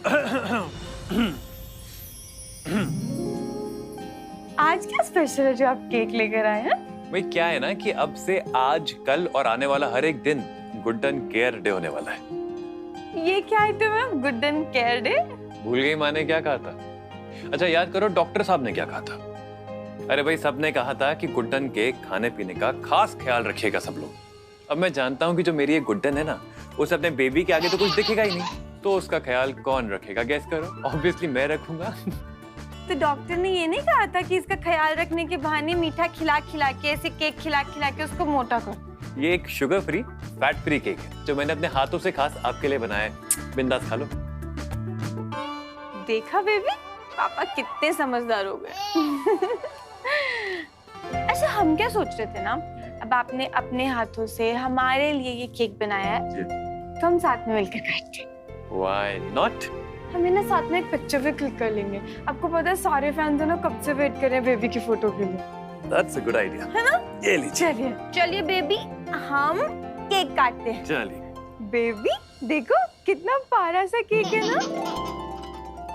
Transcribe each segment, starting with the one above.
आज क्या स्पेशल है जो आप केक लेकर आए हैं? भाई क्या है ना कि अब से आज, कल और आने वाला हर एक दिन गुड्डन केयर डे होने वाला है। ये क्या आइटम है? Guddan care day? भूल गई माँ ने क्या कहा था? अच्छा याद करो, डॉक्टर साहब ने क्या कहा था? अरे भाई सबने कहा था कि गुड्डन के खाने पीने का खास ख्याल रखिएगा सब लोग। अब मैं जानता हूँ कि जो मेरी ये गुड्डन है ना, उसे अपने बेबी के आगे तो कुछ दिखेगा ही नहीं, तो उसका ख्याल कौन रखेगा? गेस करो। ऑब्वियसली मैं रखूंगा। तो डॉक्टर ने ये नहीं कहा था कि इसका ख्याल रखने के बहाने मीठा खिला खिला के, ऐसे केक खिला खिला के उसको मोटा कर? ये एक sugar free, fat free cake है जो मैंने अपने हाथों से खास आपके लिए बनाया है। बिंदास खा लो। देखा बेबी, पापा कितने समझदार हो गए। अच्छा हम क्या सोच रहे थे ना, अब आपने अपने हाथों से हमारे लिए ये केक बनाया है, तो हम साथ में मिलकर काटते हैं। Why not? हमें ना साथ में एक पिक्चर भी क्लिक कर लेंगे। आपको पता है सारे फैंस ना कब से वेट कर रहे हैं बेबी की फोटो के लिए। That's a good idea. है ना? ये लीजिए। चलिए चलिए बेबी, हम केक काटते हैं। चलिए। बेबी देखो कितना प्यारा सा केक है ना।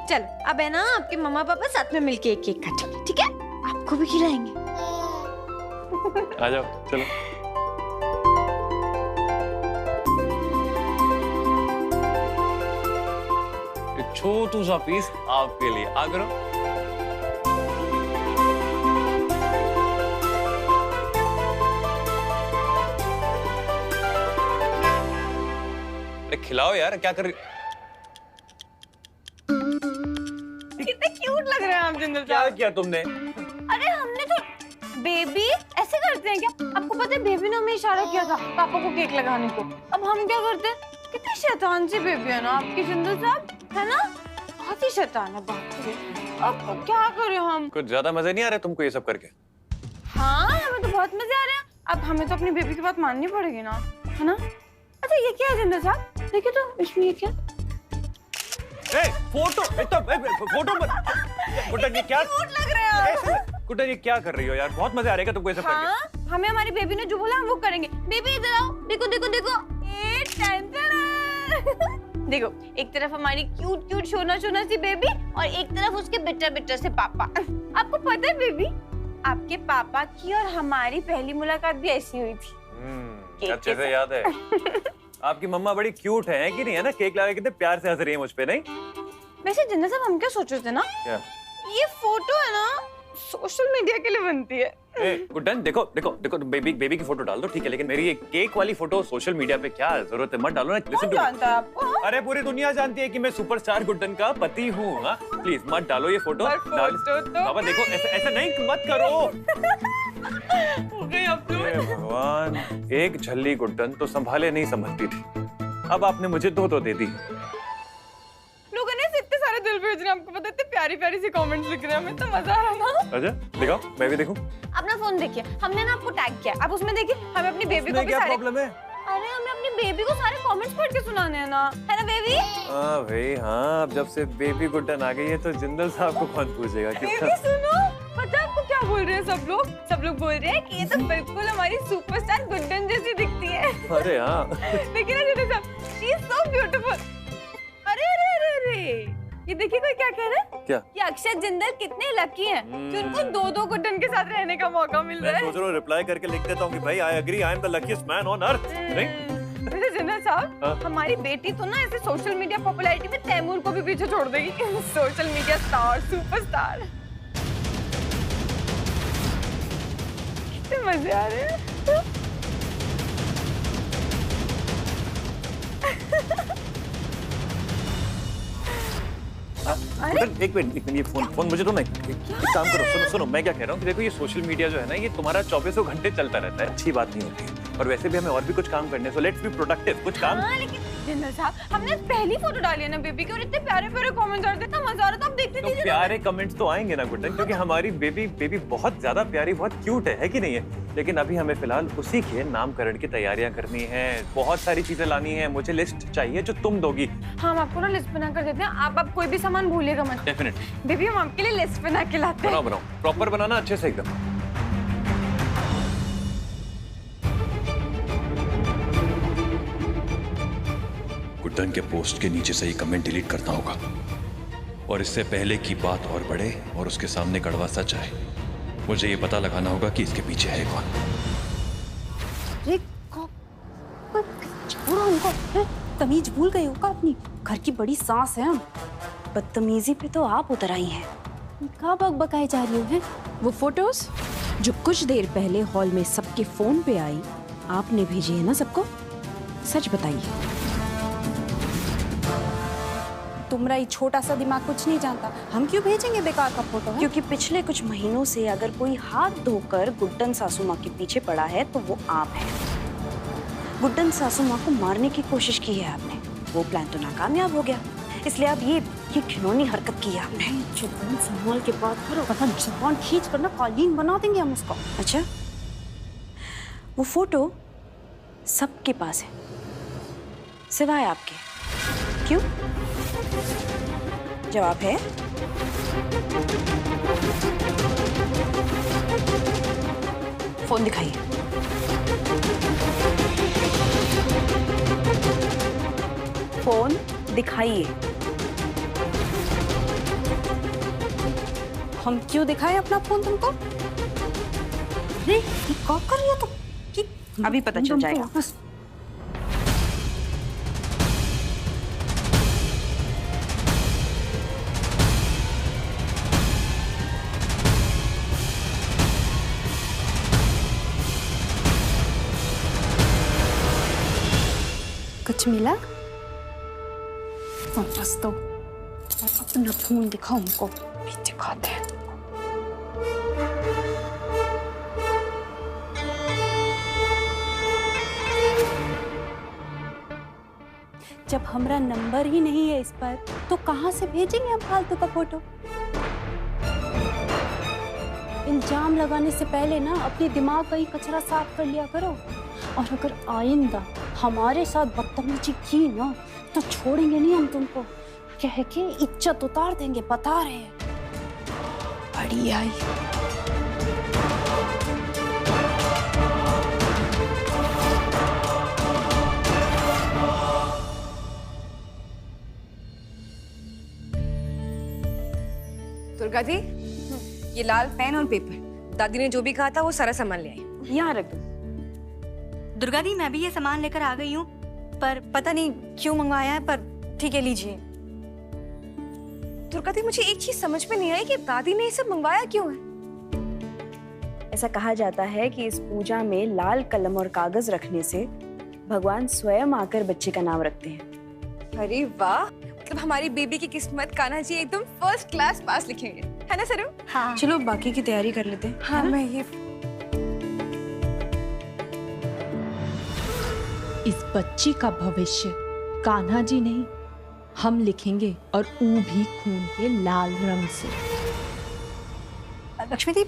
चल अब है ना आपके मम्मा पापा साथ में मिलके एक केक काटेंगे, ठीक है? आपको भी खिलाएंगे। आ जाओ चलो। छोटू सा पीस आपके लिए। आ करो। अरे खिलाओ यार, क्या कर रही? कितने क्यूट लग रहे हैं आप जिंदल क्या साहब। किया तुमने? अरे हमने तो बेबी ऐसे करते हैं क्या? आपको पता है बेबी ने हमें इशारा किया था पापा को केक लगाने को। अब हम क्या करते हैं? कितनी शैतान सी बेबी है ना आपकी जिंदल साहब, है ना? बहुत ही शैतान है बाप रे। अब क्या करें हम? कुछ ज्यादा मजे नहीं आ रहे तुमको ये सब करके? हाँ हमें तो बहुत मजे आ रहे हैं। अब हमें तो अपनी बेबी की बात माननी पड़ेगी ना, है ना? अच्छा ये क्या है जिंदल साहब? देखिए तो इसमें ये क्या? फोटो फोटो गुड्डन ये क्या लग रहे हैं गुड्डन ये क्या कर रही हो यार? बहुत मजे आ रहे हैं तुमको ये सब करके? हाँ, हमें हमारी बेबी ने जो बोला हम वो करेंगे। बेबी इधर आओ, देखो देखो देखो। ये देखो एक तरफ हमारी क्यूट क्यूट शोना शोना सी बेबी और एक तरफ उसके बिटर बिटर से पापा। आपको पता है बेबी, आपके पापा की और हमारी पहली मुलाकात भी ऐसी हुई थी। अच्छे से याद है। आपकी मम्मा बड़ी क्यूट है कि नहीं? है ना? केक लगा के कितने प्यार से हंस रही है मुझ पे। नहीं वैसे जिन्ना साहब हम क्या सोच रहे थे ना, क्या? ये फोटो है ना सोशल मीडिया के लिए बनती है। गुड्डन देखो देखो देखो, बेबी की फोटो डाल दो ठीक है, लेकिन मेरी ये केक वाली फोटो सोशल मीडिया पे क्या जरूरत है? मत डालो ना। लिसन टू, जानता है आपको? अरे पूरी दुनिया जानती है कि मैं सुपरस्टार गुड्डन का पति हूँ। हाँ प्लीज मत डालो ये फोटो। बाबा देखो ऐसा ऐसा नहीं मत करो। हो गई अब तो। भगवान, एक झल्ली गुड्डन तो संभाले नहीं संभलती थी, अब आपने मुझे दो दे दी। लोगों ने इतने सारे दिल भेज रहे हैं, आपको पता है इतने प्यारी प्यारी सी कमेंट्स लिख रहे हैं, हमें तो मजा आ रहा है ना। अच्छा दिखाओ, मैं भी देखूं। अपना फोन देखिए, हमने ना आपको टैग किया, आप उसमें देखिए। हमें अपनी बेबी को भी क्या सारे प्रॉब्लम है? अरे हमें अपनी बेबी को सारे कमेंट्स पढ़ के सुनाने हैं ना, है ना बेबी? हाँ भाई हाँ, अब जब से बेबी गुड्डन आ गई है तो जिंदल साहब को कौन पूछेगा? बेबी सुनो, पता है आपको क्या बोल रहे हैं सब लोग? सब लोग बोल रहे हैं कि ये तो बिल्कुल हमारी सुपरस्टार गुड्डन जैसी दिखती है। अरे हाँ। देखिए ना जिंदल साहब, शी इज सो ब्यूटीफुल। अरे अरे अरे अरे, ये देखिए कोई क्या कह रहा है? क्या? कि अक्षय जिंदल कितने लकी हैं कि उनको दो गुड्डन के साथ रहने का मौका मिल रहा है। मैं सोच रहा हूँ रिप्लाई करके लिख देता हूँ कि भाई I agree, I am the luckiest man on earth. नहीं वैसे जिंदल साहब, हाँ? हमारी बेटी तो ना ऐसे सोशल मीडिया पॉपुलैरिटी में तैमूर को भी पीछे छोड़ देगी। Social media star, superstar. कितने मजे आ रहे हैं। एक मिनट ये फोन मुझे दो ना। एक काम करो, सुनो सुनो मैं क्या कह रहा हूँ कि देखो ये सोशल मीडिया जो है ना, ये तुम्हारा 24 घंटे चलता रहता है, अच्छी बात नहीं होती। और वैसे भी हमें और भी कुछ काम करने, सो लेट्स बी प्रोडक्टिव। कुछ काम। हाँ, लेकिन जिंदल साहब हमने पहली फोटो डाली है ना बेबी की, और इतने प्यारे प्यारे कमेंट्स आ रहे थे, इतना मजा आ रहा था। आप देखते तो दीजिए। प्यारे कमेंट्स तो आएंगे ना गुड्डन, क्योंकि हमारी बेबी बहुत ज्यादा प्यारी, बहुत क्यूट है कि नहीं है? लेकिन अभी हमें फिलहाल उसी के नामकरण की तैयारियां करनी है, बहुत सारी चीजें लानी है। मुझे लिस्ट चाहिए जो तुम दोगी। हाँ, हम आपको ना लिस्ट बना कर देते हैं, आप कोई भी सामान भूलिएगा मत। डेफिनेटली बेबी हम आपके लिए लिस्ट बना के लाते हैं। बनाओ बनाओ, प्रॉपर बनाना अच्छे से एकदम। गुड्डन के पोस्ट के नीचे से ही कमेंट डिलीट करना होगा। और इससे पहले की बात और बढ़े और उसके सामने कड़वा सच आए, मुझे ये पता लगाना होगा कि इसके पीछे है कौन। अरे छोड़ो उनको। तमीज भूल गई हो का अपनी? घर की बड़ी सांस है हम। बदतमीजी पे तो आप उतर आई हैं। कहाँ बकबकाई जा रही हो है? वो फोटोज जो कुछ देर पहले हॉल में सबके फोन पे आई, आपने भेजी है ना सबको? सच बताइए। तुम्हारा ये छोटा सा दिमाग कुछ नहीं जानता। हम क्यों भेजेंगे बेकार का फोटो है? क्योंकि पिछले कुछ महीनों से अगर कोई हाथ धोकर गुड्डन सासू माँ के पीछे पड़ा है तो वो आप हैं। गुड्डन सासू माँ को मारने की कोशिश की है आपने, वो प्लान तो नाकामयाब हो गया, इसलिए आप ये घिनौनी हरकत की है आपने। जुबान संभाल के बात करो, वरना जुबान खींच कर ना कालीन बना देंगे हम उसको। अच्छा, वो फोटो सबके पास है सिवाय आपके। क्यों? जवाब है? फोन दिखाइए। फोन दिखाइए। हम क्यों दिखाएं अपना फोन तुमको? अरे ये क्या कर रही हो तुम? अभी पता चल जाएगा। बस कुछ मिला? वापस तो अपना फोन दिखाओ हमको। भी दिखाते हैं। जब हमारा नंबर ही नहीं है इस पर, तो कहाँ से भेजेंगे हम फालतू का फोटो? इल्जाम लगाने से पहले ना अपने दिमाग का ही कचरा साफ कर लिया करो। और अगर आइंदा हमारे साथ बदतमीजी की ना तो छोड़ेंगे नहीं हम तुमको। कह के इज्जत उतार देंगे, बता रहे हैं। बड़ी आई। दुर्गा दी, ये लाल पेन और पेपर, दादी ने जो भी कहा था वो सारा सामान ले आई। यहाँ रख दो। दुर्गा दी, मैं भी ये सामान लेकर आ गई हूँ, पर पता नहीं क्यों मंगवाया है, पर ठीक है, लीजिए। दुर्गा दी, मुझे एक चीज समझ में नहीं आई कि दादी ने ये सब मंगवाया क्यों है। ऐसा कहा जाता है कि इस पूजा में लाल कलम और कागज रखने से भगवान स्वयं आकर बच्चे का नाम रखते हैं। अरे वाह, मतलब हमारी बेबी की किस्मत कान्हा जी एकदम फर्स्ट क्लास पास लिखेंगे, है ना सर? हाँ। चलो बाकी की तैयारी कर लेते हैं। हाँ, मैं ये इस बच्ची का भविष्य कान्हा जी नहीं, हम लिखेंगे, और ऊ भी खून के लाल रंग से। लक्ष्मी दी,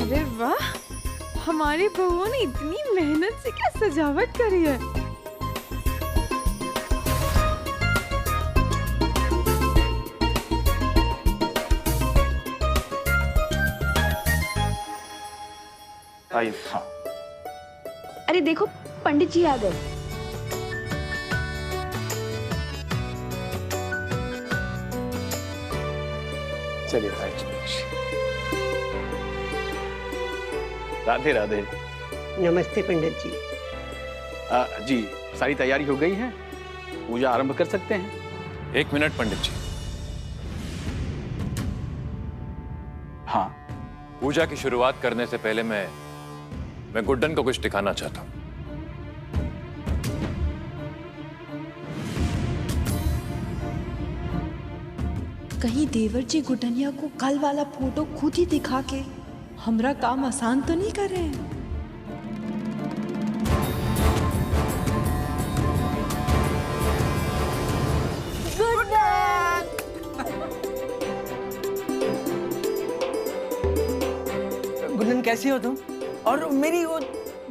अरे वाह, हमारी बहू ने इतनी मेहनत से क्या सजावट करी है। आइए। हाँ, अरे देखो, पंडित जी आ गए। चलिए आइए। राधे राधे। नमस्ते पंडित जी। जी, सारी तैयारी हो गई है, पूजा आरंभ कर सकते हैं। 1 मिनट पंडित जी। हाँ, पूजा की शुरुआत करने से पहले मैं गुड्डन को कुछ दिखाना चाहता हूँ। कहीं देवर जी गुडनिया को कल वाला फोटो खुद ही दिखा के हमरा काम आसान तो नहीं कर रहे हैं? गुडन कैसी हो तुम? और मेरी वो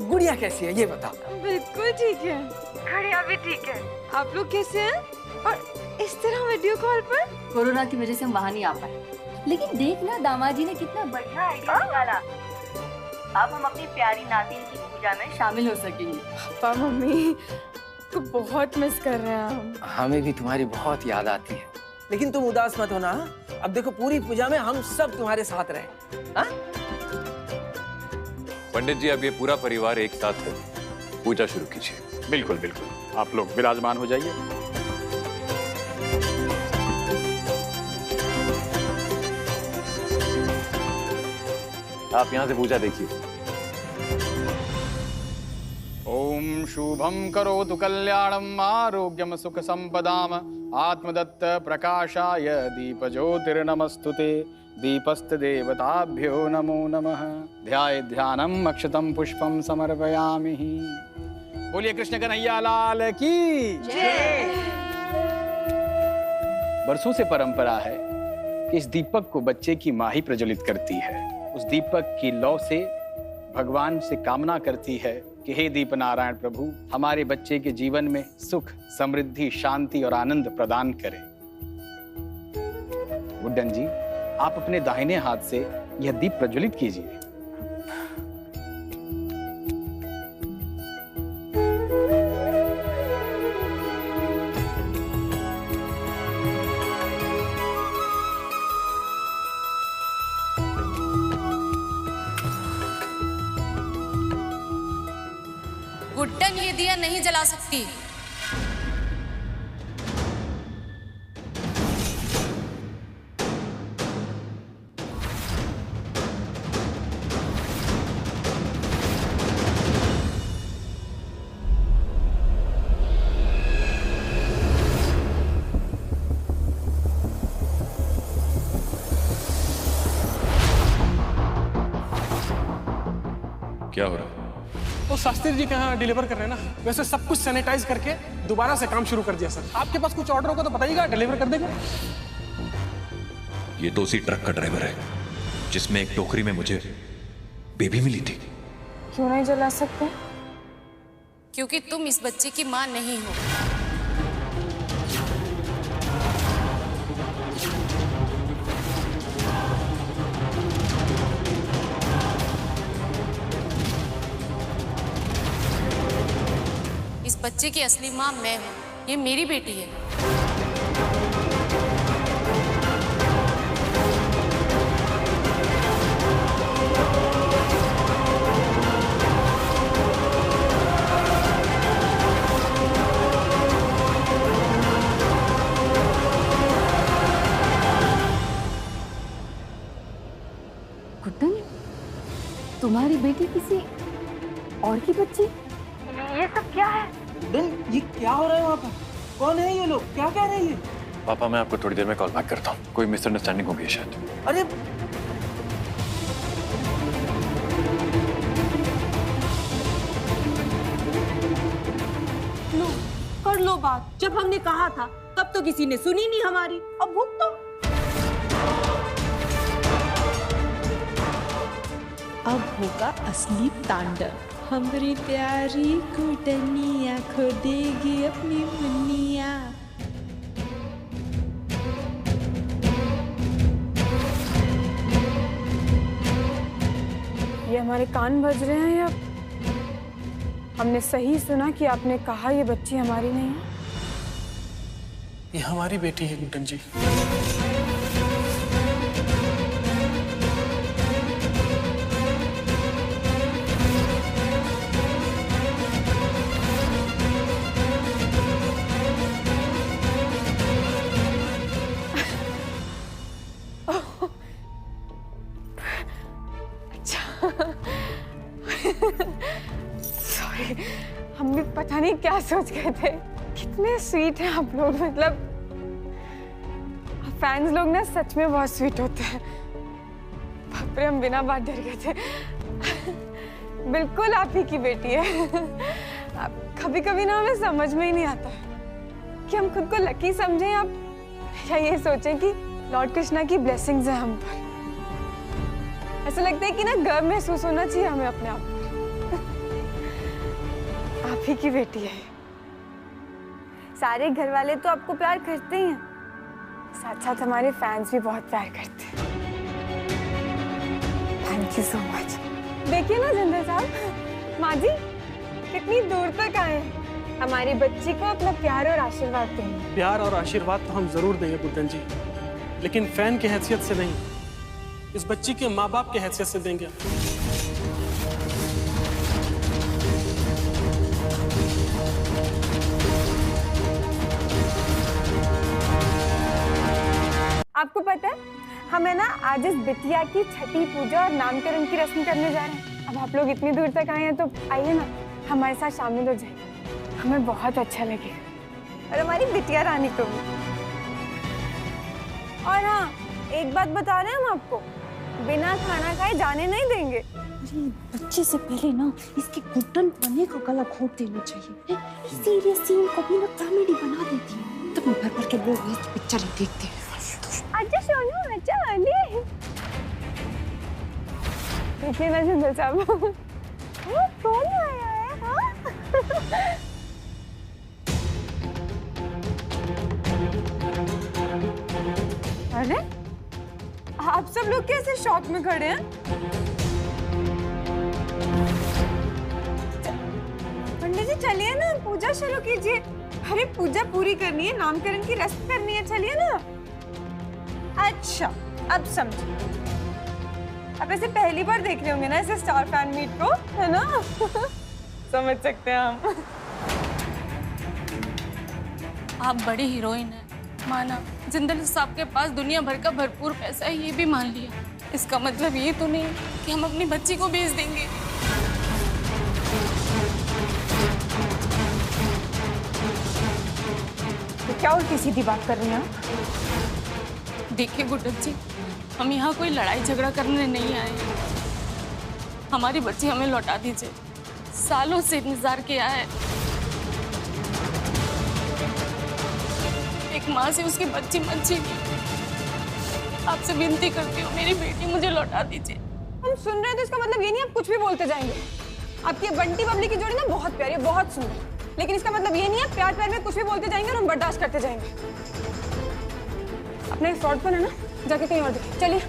गुड़िया कैसी है ये बताओ। बिल्कुल ठीक है, गुड़िया भी ठीक है। आप लोग कैसे हैं? और इस तरह वीडियो कॉल पर? कोरोना की वजह से हम वहाँ नहीं आ पाए। लेकिन देख ना दामाद जी ने कितना बढ़िया आइडिया निकाला। अब हम अपनी प्यारी नातिन की पूजा में शामिल हो सकेंगे। पापा मम्मी को बहुत मिस कर रहे हैं हम। हमें भी तुम्हारी बहुत याद आती है, लेकिन तुम उदास मत होना। अब देखो पूरी पूजा में हम सब तुम्हारे साथ रहे। हाँ? पंडित जी, अब ये पूरा परिवार एक साथ है, पूजा शुरू कीजिए। बिल्कुल बिल्कुल, आप लोग विराजमान हो जाइए। आप यहाँ से पूजा देखिए। ओम शुभम करोतु कल्याणम आरोग्यम सुख संपदाम आत्मदत्त प्रकाशाय दीप ज्योतिर्नमस्तुते दीपस्त देवताभ्यो नमो नमः। ध्याये ध्यानम अक्षतम पुष्पम समर्पयामि। बोलिए कृष्ण कन्हैया लाल की जय। बरसों से परंपरा है कि इस दीपक को बच्चे की माँ ही प्रज्वलित करती है। उस दीपक की लौ से भगवान से कामना करती है कि हे दीप नारायण प्रभु, हमारे बच्चे के जीवन में सुख, समृद्धि, शांति और आनंद प्रदान करें। गुड्डन जी, आप अपने दाहिने हाथ से यह दीप प्रज्वलित कीजिए। गुड्डन ये दिया नहीं जला सकती। क्या हो रहा है? तो शास्त्री जी कहाँ डिलीवर कर रहे हैं ना, वैसे सब कुछ सैनिटाइज करके दोबारा से काम शुरू कर दिया सर। आपके पास कुछ ऑर्डर होगा तो बताइएगा, डिलीवर कर देंगे। ये तो उसी ट्रक का ड्राइवर है जिसमें एक टोकरी में मुझे बेबी मिली थी। क्यों नहीं जला सकते? क्योंकि तुम इस बच्चे की माँ नहीं हो। इस बच्चे की असली माँ मैं हूँ, ये मेरी बेटी है। गुड्डन, तुम्हारी बेटी किसी और की बच्ची? ये सब क्या है? गुड्डन, ये क्या हो रहा है वहाँ पर? कौन है ये लोग? क्या कह रहे हैं ये? पापा, मैं आपको थोड़ी देर में कॉल बैक करता हूँ। कोई मिसअंडरस्टैंडिंग हो गई शायद। अरे लो, कर लो बात। जब हमने कहा था तब तो किसी ने सुनी नहीं हमारी। अब भुगतो। अब होगा असली तांडव। हमारी प्यारी गुडनिया खो देगी अपनी मुन्निया। ये हमारे कान बज रहे हैं या हमने सही सुना कि आपने कहा ये बच्ची हमारी नहीं है? ये हमारी बेटी है गुड्डन जी। सॉरी, हम भी पता नहीं क्या सोच गए थे। कितने स्वीट हैं आप लोग, मतलब फैंस लोग ना सच में बहुत स्वीट होते हैं। बाप रे, हम बिना बात डर गए थे। बिल्कुल आप ही की बेटी है। कभी कभी ना हमें समझ में ही नहीं आता कि हम खुद को लकी समझें या ये सोचें कि लॉर्ड कृष्णा की ब्लेसिंग्स हैं हम पर। ऐसा लगता है कि ना गर्व महसूस होना चाहिए हमें अपने आप पर। आप ही की बेटी है। सारे घर वाले तो आपको प्यार करते ही हैं, साथ साथ हमारे फैंस भी बहुत प्यार करते हैं। Thank you so much. देखिए ना जिंदल साहब, माँ जी कितनी दूर तक आए हैं। हमारी बच्ची को अपना प्यार और आशीर्वाद देंगे। प्यार और आशीर्वाद तो हम जरूर देंगे गुड्डन जी, लेकिन फैन की हैसियत से नहीं, इस बच्ची के माँ बाप की हैसियत से देंगे। आपको पता है हमें ना आज इस बिटिया की छठी पूजा और नामकरण की रस्म करने जा रहे हैं। अब आप लोग इतनी दूर तक आए हैं तो आइए ना हमारे साथ शामिल हो जाइए, हमें बहुत अच्छा लगेगा और हमारी बिटिया रानी को भी। और हाँ, एक बात बता रहे हैं हम आपको, बिना खाना खाए जाने नहीं देंगे। अरे बच्चे से पहले ना इसके गुड्डन बने का गला घोट देना चाहिए। सीरियस सीन को भी ना कॉमेडी बना देती है, तब भर भर के लोग इस पिक्चर ही देखते हैं। अच्छा सोनू, अच्छा वाली। देखिए ना जिंदल साहब, कौन आया है? हाँ? अरे आप सब लोग कैसे शॉप में खड़े हैं? पंडित जी चलिए ना, पूजा शुरू कीजिए। अरे पूजा पूरी करनी है, नामकरण की रस्म करनी है, चलिए ना। अच्छा अब समझे, अब ऐसे पहली बार देख रहे होंगे ना ऐसे स्टार फैन मीट को, है ना? समझ सकते हैं हम। आप बड़ी हीरोइन हैं, माना। जिंदल साहब के पास दुनिया भर का भरपूर पैसा है, ये भी मान लिया। इसका मतलब ये तो नहीं कि हम अपनी बच्ची को बेच देंगे। तो क्या उल्टी सीधी बात कर रही हैं आप? देखिए गुड्डन जी, हम यहाँ कोई लड़ाई झगड़ा करने नहीं आए हैं। हमारी बच्ची हमें लौटा दीजिए, सालों से इंतजार किया है। एक माँ से उसकी बच्ची मत छीनिए। आपसे विनती करती हूँ, मेरी बेटी मुझे लौटा दीजिए। हम सुन रहे हैं तो इसका मतलब ये नहीं आप कुछ भी बोलते जाएंगे। आपकी बंटी बबली की जोड़ी ना बहुत प्यारी है, बहुत सुंदर, लेकिन इसका मतलब ये नहीं है प्यार प्यार में कुछ भी बोलते जाएंगे और हम बर्दाश्त करते जाएंगे। अपने फ्रॉडपन है ना, जाके कहीं और देखिए। चलिए,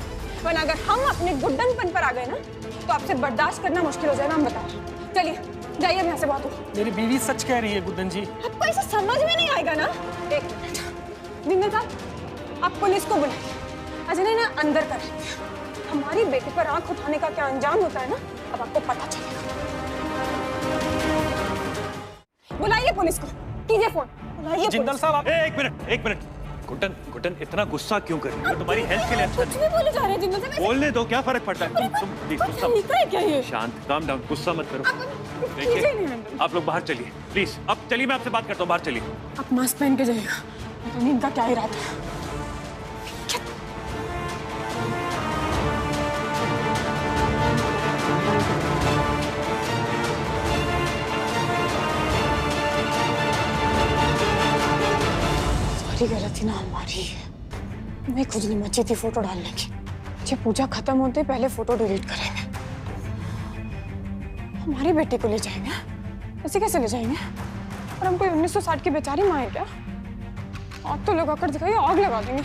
वरना अगर हम अपने गुड्डनपन पर आ गए ना तो आपसे बर्दाश्त करना मुश्किल हो जाएगा, हम बता रहे हैं। चलिए जाइए, अब यहाँ से बात हो। मेरी बीवी सच कह रही है गुड्डन जी। आपको ऐसा समझ में नहीं आएगा ना। एक मिनट जिंदल साहब, आप पुलिस को बुलाइए। अच्छा नहीं ना, अंदर कर लीजिए। हमारी बेटी पर आंख उठाने का क्या अंजाम होता है ना, अब आपको पता चलेगा। बुलाइए पुलिस को, कीजिए फोन, बुलाइए। जिंदल साहब, एक मिनट। गुड्डन इतना गुस्सा क्यों कर रही हो? तुम्हारी हेल्थ के लिए अच्छा कुछ भी बोले जा रहे हैं जिंदल साहब। बोलने दो, क्या फर्क पड़ता है? तुम प्लीज गुस्सा मत, शांत, काम डाउन, गुस्सा मत करो। देखिए आप लोग बाहर चलिए प्लीज। अब चलिए, मैं आपसे बात करता हूँ, बाहर चलिए। आप मास्क पहन के जाइएगा, पता नहीं इनका क्या इरादा है। गलती ना हमारी, मैं खुद नहीं मची थी फोटो डालने की। ये पूजा खत्म होते पहले फोटो डिलीट करेंगे। हमारी बेटी को ले जाएंगे, ऐसे कैसे ले जाएंगे? और हम कोई 1960 की बेचारी माँ है क्या? आग तो लगाकर दिखाइए, आग लगा देंगे।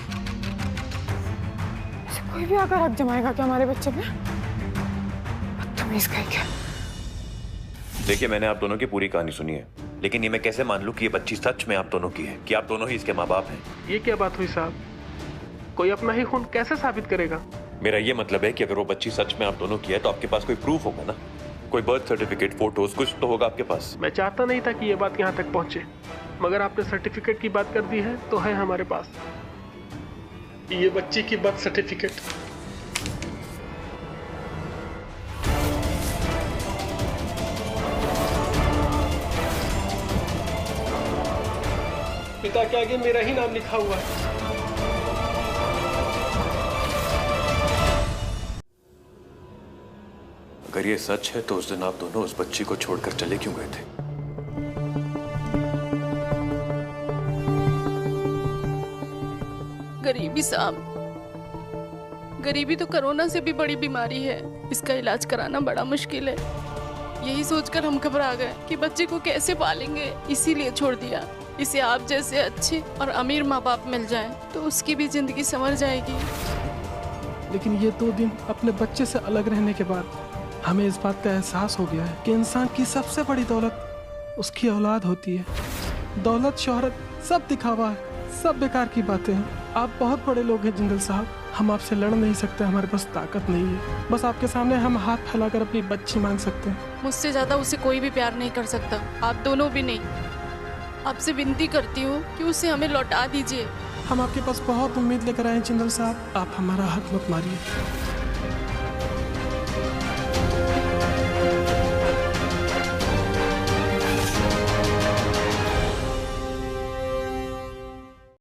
ऐसे कोई भी आकर आग जमाएगा क्या हमारे बच्चे पे? बदतमीज कहीं क्या। देखिए, मैंने आप दोनों की पूरी कहानी सुनी है, लेकिन ये मैं कैसे मान लूं कि ये बच्ची सच में आप दोनों की है, कि आप दोनों ही इसके माँ बाप हैं? ये क्या बात हुई साहब? कोई अपना ही खून कैसे साबित करेगा? मेरा ये मतलब है कि अगर वो बच्ची सच में आप दोनों की है तो आपके पास कोई प्रूफ होगा ना, कोई बर्थ सर्टिफिकेट, फोटोज, कुछ तो होगा आपके पास। मैं चाहता नहीं था कि ये बात यहाँ तक पहुंचे, मगर आपने सर्टिफिकेट की बात कर दी है तो है हमारे पास ये बच्ची की बर्थ सर्टिफिकेट। पिता के आगे मेरा ही नाम लिखा हुआ है। अगर ये सच है तो उस दिन आप दोनों उस बच्ची को छोड़कर चले क्यों गए थे? गरीबी साहब, गरीबी तो कोरोना से भी बड़ी बीमारी है, इसका इलाज कराना बड़ा मुश्किल है। यही सोचकर हम घबरा गए कि बच्चे को कैसे पालेंगे, इसीलिए छोड़ दिया। इसे आप जैसे अच्छे और अमीर माँ बाप मिल जाएं तो उसकी भी जिंदगी संवर जाएगी। लेकिन ये 2 दिन अपने बच्चे से अलग रहने के बाद हमें इस बात का एहसास हो गया है कि इंसान की सबसे बड़ी दौलत उसकी औलाद होती है। दौलत, शोहरत सब दिखावा है, सब बेकार की बातें हैं। आप बहुत बड़े लोग हैं जिंदल साहब, हम आपसे लड़ नहीं सकते, हमारे पास ताकत नहीं है। बस आपके सामने हम हाथ फैलाकर अपनी बच्ची मांग सकते हैं। मुझसे ज्यादा उसे कोई भी प्यार नहीं कर सकता, आप दोनों भी नहीं। आपसे विनती करती हूँ कि उसे हमें लौटा दीजिए। हम आपके पास बहुत उम्मीद लेकर आए हैं जिंदल साहब, आप हमारा हक मत मारिए।